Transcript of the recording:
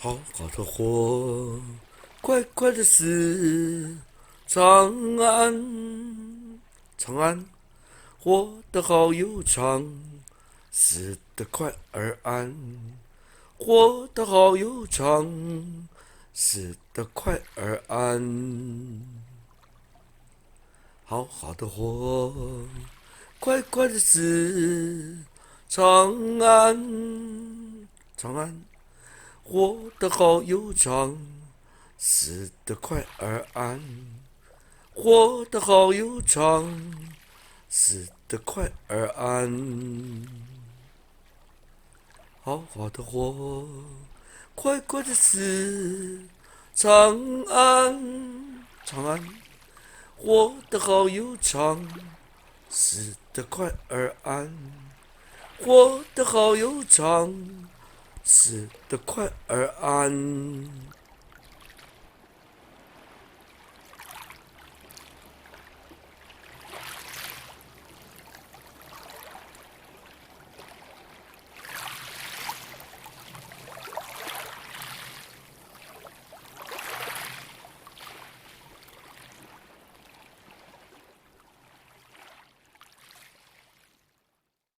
好好的活，快快的死。长安，长安，活得好悠长，死得快而安。活得好悠长，死得快而安。好好的活，快快的死。长安，长安，活得好悠长，死得快而安。活得好悠长，死得快而安。好好的活，快快的死。长安，长安，活得好悠长，死得快而安。活得好悠长，死得快而安。